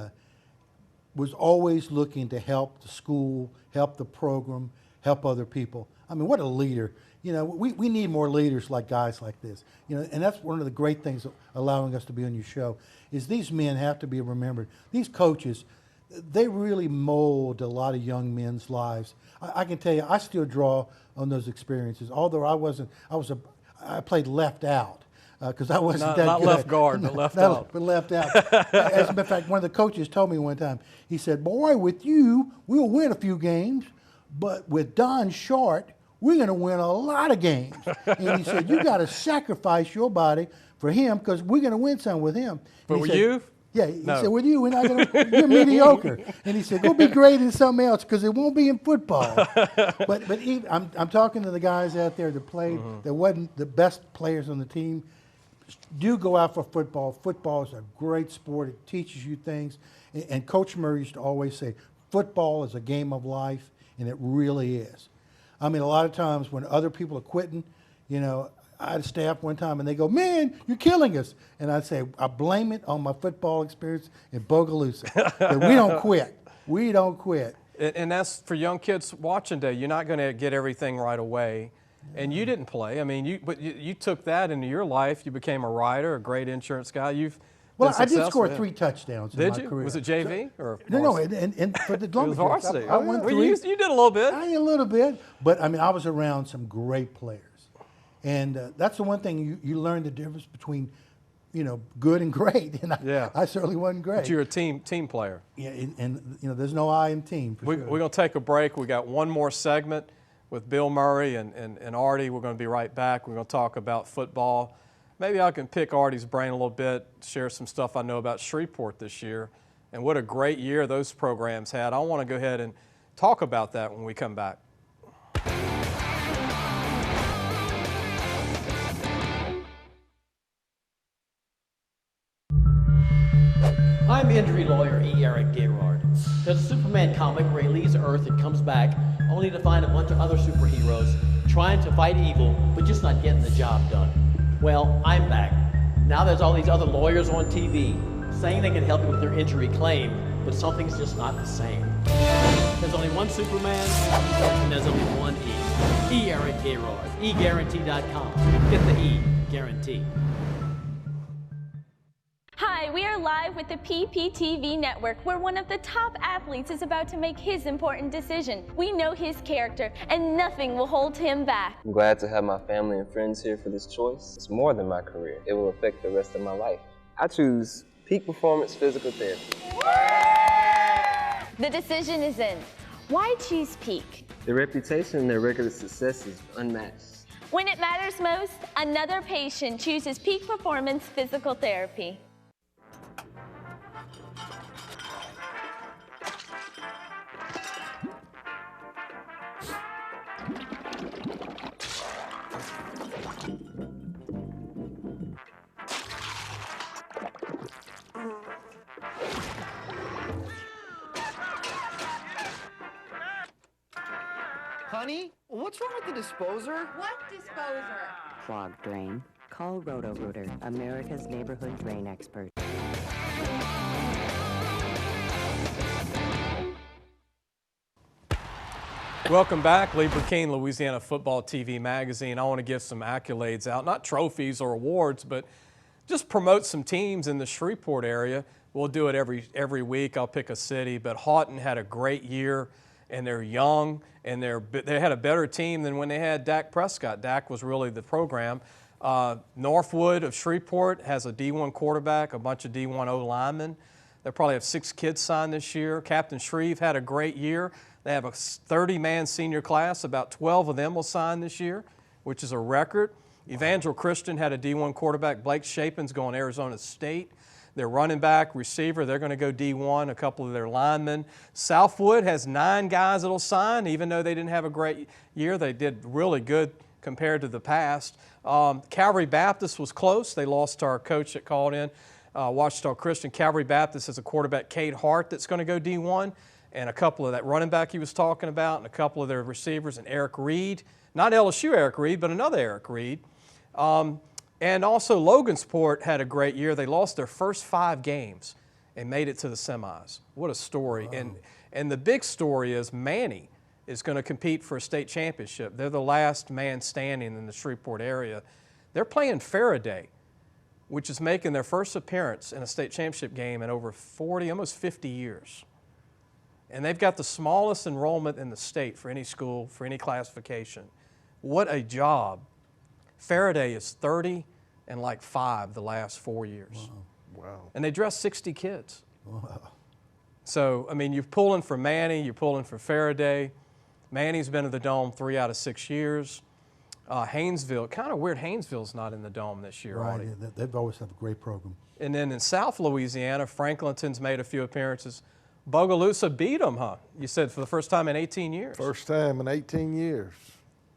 was always looking to help the school, help the program, help other people. I mean, what a leader. You know, we need more leaders like guys like this. You know, and that's one of the great things allowing us to be on your show, is these men have to be remembered. These coaches, they really mold a lot of young men's lives. I can tell you, I still draw on those experiences. Although I played left out because I wasn't that not good. Not left guard, but left out. But left out. As a matter of fact, one of the coaches told me one time, he said, "Boy, with you, we'll win a few games, but with Don Short, we're going to win a lot of games." And he said, "You got to sacrifice your body for him because we're going to win some with him." But and were said, you? Yeah, he No. said, with you, we're not gonna, you're mediocre. And he said, go be great in something else because it won't be in football. but even, I'm talking to the guys out there that played, that wasn't the best players on the team. Do go out for football. Football is a great sport. It teaches you things. And Coach Murray used to always say, football is a game of life, and it really is. I mean, a lot of times when other people are quitting, you know, I had a staff one time, and they go, man, you're killing us. And I'd say, I blame it on my football experience in Bogalusa. That we don't quit. We don't quit. And that's for young kids watching today. You're not going to get everything right away. And you didn't play. I mean, you took that into your life. You became a writer, a great insurance guy. You've Well, I did score 3 touchdowns in my career. Was it JV or No, and for the Lumberjacks. varsity. I won 3. You did a little bit. I did a little bit, but I mean, I was around some great players, and that's the one thing you learn the difference between, you know, good and great. And I certainly wasn't great. But you're a team player. Yeah, and you know, there's no I in team. For sure. We're going to take a break. We got one more segment with Bill Murray and Ardie. We're going to be right back. We're going to talk about football. Maybe I can pick Ardie's brain a little bit, share some stuff I know about Shreveport this year, and what a great year those programs had. I want to go ahead and talk about that when we come back. I'm injury lawyer E. Eric Gerard. There's a Superman comic where he leaves Earth and comes back only to find a bunch of other superheroes trying to fight evil but just not getting the job done. Well, I'm back. Now there's all these other lawyers on TV saying they can help you with their injury claim, but something's just not the same. There's only one Superman, and there's only one E. E. Eric Gerard. eGuarantee.com. Get the E. Guarantee. Hi, we are live with the PPTV network where one of the top athletes is about to make his important decision. We know his character and nothing will hold him back. I'm glad to have my family and friends here for this choice. It's more than my career. It will affect the rest of my life. I choose Peak Performance Physical Therapy. The decision is in. Why choose Peak? Their reputation and their record of success is unmatched. When it matters most, another patient chooses Peak Performance Physical Therapy. Honey, what's wrong with the disposer? What disposer? Clogged drain? Call Roto-Rooter, America's neighborhood drain expert. Welcome back, Lee Burkeen, Louisiana Football TV Magazine. I want to give some accolades out, not trophies or awards, but just promote some teams in the Shreveport area. We'll do it every week. I'll pick a city, but Houghton had a great year, and they're young, and they had a better team than when they had Dak Prescott. Dak was really the program. Northwood of Shreveport has a D1 quarterback, a bunch of D1 O-linemen. They probably have 6 kids signed this year. Captain Shreve had a great year. They have a 30-man senior class. About 12 of them will sign this year, which is a record. Evangel Christian had a D1 quarterback. Blake Shapin's going to Arizona State. Their running back, receiver, they're going to go D1, a couple of their linemen. Southwood has 9 guys that will sign. Even though they didn't have a great year, they did really good compared to the past. Calvary Baptist was close. They lost our coach that called in, Ouachita Christian. Calvary Baptist has a quarterback, Cade Hart, that's going to go D1, and a couple of that running back he was talking about, and a couple of their receivers, and Eric Reed. Not LSU Eric Reed, but another Eric Reed. And also Logansport had a great year. They lost their first 5 games and made it to the semis. What a story. Wow. And the big story is Manny is going to compete for a state championship. They're the last man standing in the Shreveport area. They're playing Faraday, which is making their first appearance in a state championship game in over 40, almost 50 years. And they've got the smallest enrollment in the state for any school, for any classification. What a job. Faraday is 30 and like 5 the last 4 years. Wow. And they dress 60 kids. Wow. So, I mean, you're pulling for Manny, you're pulling for Faraday. Manny's been to the Dome 3 out of 6 years. Haynesville, kind of weird Haynesville's not in the Dome this year. Right, Ardie. yeah, they've always had a great program. And then in South Louisiana, Franklinton's made a few appearances. Bogalusa beat them, huh? You said for the first time in 18 years. First time in 18 years.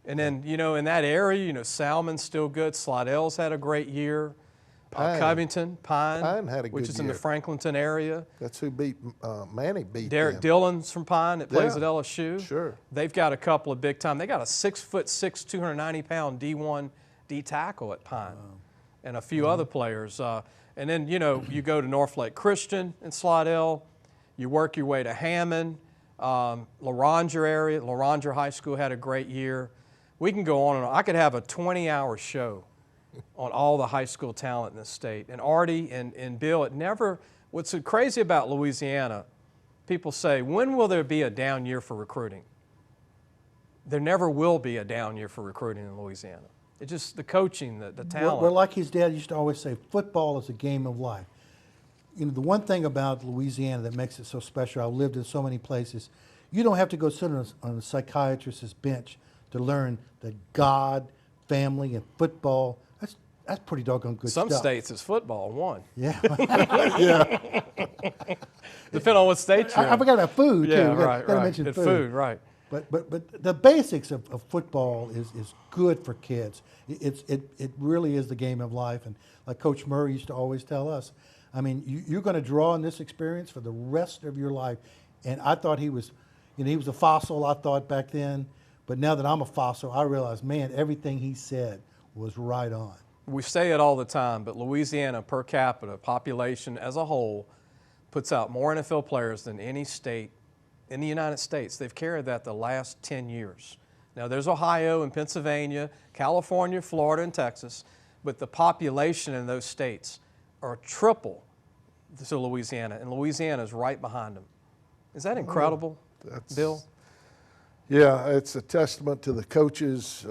And then, you know, in that area, you know, Salmon's still good. Slidell's had a great year. Covington, Pine had a which good is in the year. Franklinton area. That's who beat Manny beat Derek them. Dillon's from Pine that plays Yeah, at LSU. Sure. They've got a couple of big time. They got a 6'6", 290-pound D1 D tackle at Pine, and a few other players. And then, you know, you go to North Lake Christian in Slidell. You work your way to Hammond, Laranger area. Laranger High School had a great year. We can go on and on. I could have a 20-hour show on all the high school talent in the state. And Ardie and Bill, what's so crazy about Louisiana, people say, when will there be a down year for recruiting? There never will be a down year for recruiting in Louisiana. It's just the coaching, the talent. We're like his dad used to always say, football is a game of life. You know, the one thing about Louisiana that makes it so special, I've lived in so many places, you don't have to go sit on a psychiatrist's bench to learn that God, family, and football, that's pretty doggone good Some stuff. states it's football, one. Yeah. Yeah. Depending on what state you're in. I forgot about food, yeah, too. Right, Gotta right. mention And food. right. But the basics of football is good for kids. It really is the game of life. And like Coach Murray used to always tell us, I mean, you're going to draw on this experience for the rest of your life. And I thought he was a fossil, I thought back then. But now that I'm a fossil, I realize, man, everything he said was right on. We say it all the time, but Louisiana per capita population as a whole puts out more NFL players than any state in the United States. They've carried that the last 10 years. Now there's Ohio and Pennsylvania, California, Florida, and Texas, but the population in those states are triple to Louisiana, and Louisiana is right behind them. Is that incredible, Bill? Yeah, it's a testament to the coaches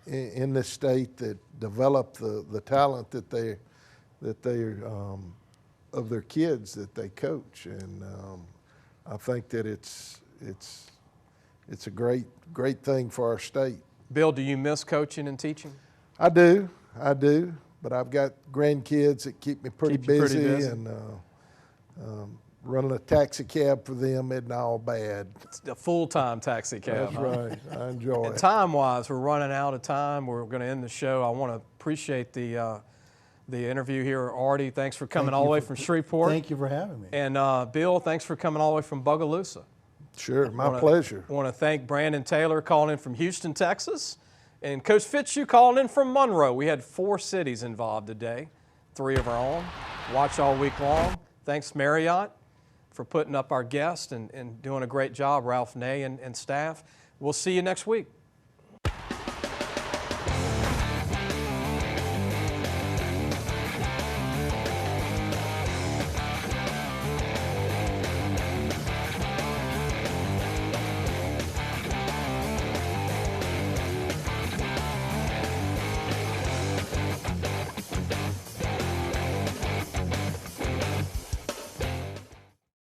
in this state that develop the talent that they of their kids that they coach, and I think that it's a great thing for our state. Bill, do you miss coaching and teaching? I do, but I've got grandkids that keep me pretty busy, and running a taxi cab for them isn't all bad. It's a full-time taxi cab. That's right. I enjoy and it. Time-wise, we're running out of time. We're going to end the show. I want to appreciate the interview here, Ardie. Thanks for coming all the way from Shreveport. Thank you for having me. And Bill, thanks for coming all the way from Bogalusa. Sure, my pleasure. I want to thank Brandon Taylor calling in from Houston, Texas, and Coach Fitzhugh calling in from Monroe. We had 4 cities involved today, 3 of our own. Watch all week long. Thanks, Marriott, for putting up our guest and doing a great job, Ralph Ney and staff. We'll see you next week.